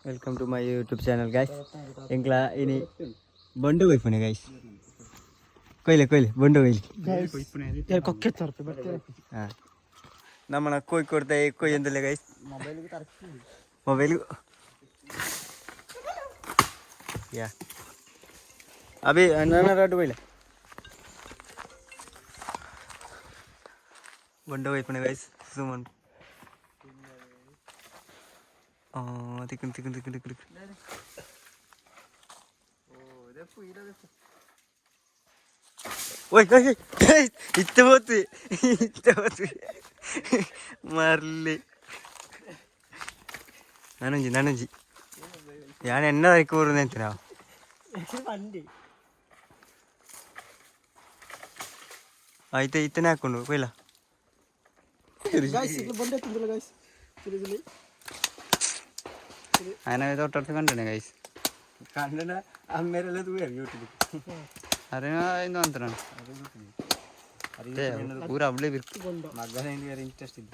Welcome to my YouTube channel guys. എങ്കിലാ ഇനി ബണ്ട് കൊയ്പ്പുനെ ഗൈസ്. കൊയിലെ ബണ്ട് കൊയില് നമ്മളെ കോഴിക്കോടത്തെ കൊയ് എന്തല്ലേ ഗൈസ്? മൊബൈല് അഭി എന്നാട്ട് പോയില്ലേ ബണ്ട് കൊയ്പ്പുനെ ഗൈസ്. സുമൻ തിക്കൻ ഇറ്റപോത്ത് മറല് നനഞ്ചി ഞാൻ എന്നെ വരക്ക് പോറുന്ന എന്തിനാ ഇത്തനെ ആക്കൊണ്ടു പോയില്ല. അങ്ങനെ തൊട്ടടുത്ത് കണ്ടേ ഗൈസ്. കണ്ട അമ്മേരെല്ലാം തൂയാ യൂട്യൂബിൽ അറിയാൻ മാത്രമാണ് പൂര അവളെ മകനെ ഇൻട്രസ്റ്റ് ഇല്ല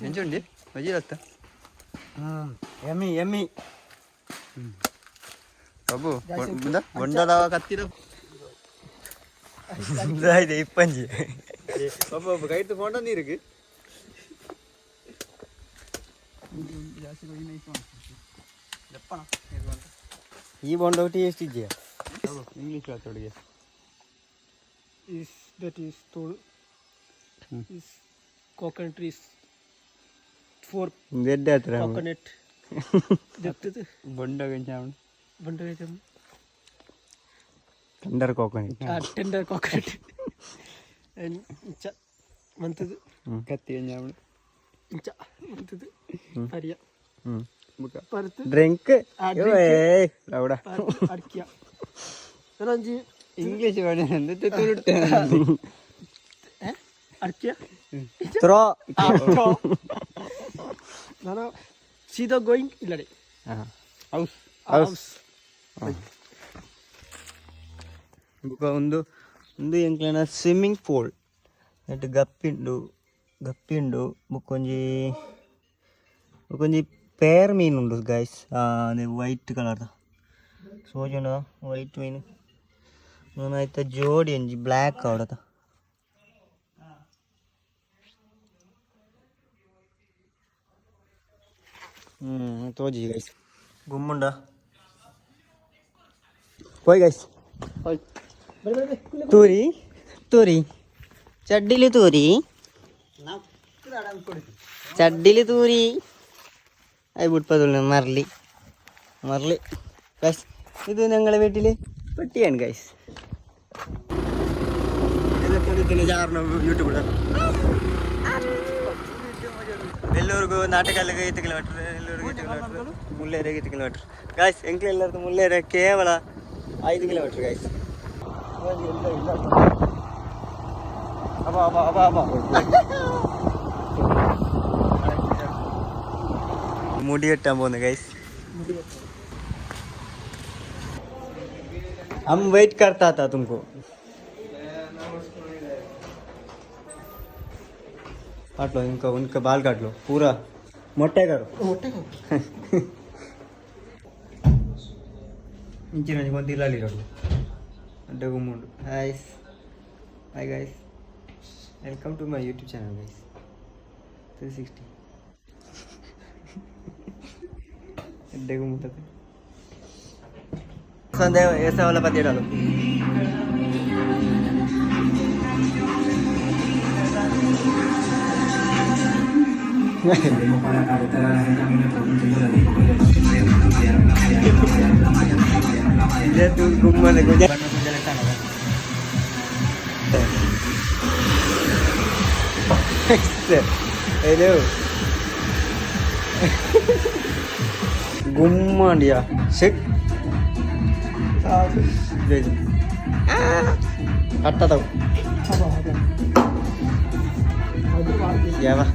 ಎಂಚುಂಡಿ ಮಜಿರತ್ತ ಎಮ್ಮಿ ಬಾಬು ಬೊಂಡದವ ಕತ್ತಿರ ಇಪ್ಪಂಜಿ ಬಾಬು ಕೈತು ಫೋಟ ನೀರಿಗೆ ಈ ಬೊಂಡ ಟೇಸ್ಟ್ ಇದೆಯಾ English ಮಾತಾಡಿಗೆ is that is told is coconut trees for coconut देखते बंडा गंजाम tender coconut and mantadu katti gंजाम mantadu ariya parth drink lauda adkiya nanji English വേണ്ട ನಾನು ಸೀದಾ ಗೋಯಿಂಗ್ ಇಲ್ಲಡೆ ಹೌಸ್ ಒಂದು ಎಂಕ್ಲನ ಸ್ವಿಮ್ಮಿಂಗ್ ಪೂಲ್ ನೆಟ್ಟು ಗಪ್ಪಿಂಡು ಬುಕ್ಕೊಂಜಿ ಪೇರ್ ಮೀನುಂಡು ಗೈಸ್. ಅದೇ ವೈಟ್ ಕಲರ್ದ ಸೋಜುಂಡ ವೈಟ್ ಮೀನು ಆಯ್ತಾ ಜೋಡಿ ಅಂಜಿ ಬ್ಲ್ಯಾಕ್ ಅವಡತ ತೋಜಿ ಗೈಸ್ ಗುಮ್ಮುಂಡ ಹೋಯ್ ಗೈಸ್ ತೂರಿ ಚಡ್ಡಿಲಿ ತೂರಿ ആയി വിട്ടതുള്ള മറലി ഗൈസ്. ഇത് ഞങ്ങളെ വീട്ടില് പെട്ടിയാണ് ഗൈസ്. യൂട്യൂബിൽ ಎಲ್ಲರಿಗೂ ನಾಟಕಲ್ಲಿಗೆ 8 ಕಿಲೋಮೀಟರ್, ಎಲ್ಲರಿಗೂ 8 ಕಿಲೋಮೀಟರ್, ಮುಳ್ಳೇರಿಗೆ 8 ಕಿಲೋಮೀಟರ್ ಗಾಯ್ಸ್. ಎಂಕ್ಲೆ ಎಲ್ಲರದ್ದು ಮುಳ್ಳೇರೆ ಕೇವಲ 5 ಕಿಲೋಮೀಟರ್ ಗಾಯ್ಸ್. മുടി വെട്ടാൻ പോകുന്നു ഗൈസ്. हम वेट करता था तुमको. काट लो उनका बाल काट लो पूरा मोटे करो इंची నుంచి కొంత ఇలాలి రోడ్ అంటే గుమ్ముండు. Hi guys, welcome to my YouTube channel guys 360 అంటే గుమ్ముంటది संदेह ऐसा वाला पत्ती डालो. dia tuh kuman aku jalan sana hello gumman dia sik kata tahu ya pak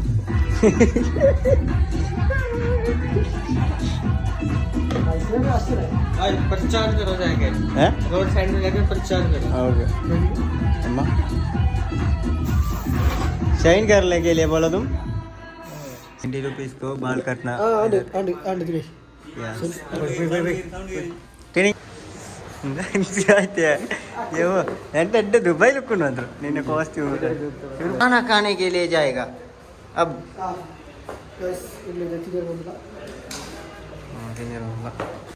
प्रचार करो जाएंगे रोड साइड में जाके प्रचार करो. ओके अम्मा शाइन करने के लिए बोला तुम 20 रुपीस को बाल काटना. एंटे दुबई लुक निन्ने कॉस्ट्यूम खाना खाने के लिए जाएगा अब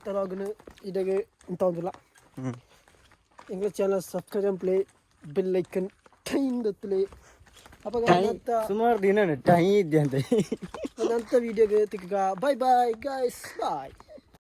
ತರಾಗನು ಇದಾಗೆ ಅಂತ ಒಂದಿಲ್ಲ ಎಂಗ್ಲ channel subscribe play bell icon ಟೈನ್ ದತ್ತಲೆ ಅಪ್ಪ ಸುಮಾರು ದಿನ ಟೈ ಇದ್ದೆ ಅಂತ ನಂತ ವಿಡಿಯೋಗೆ ತಿಕ್ಕ ಬಾಯ್ ಬಾಯ್ ಗೈಸ್ ಬಾಯ್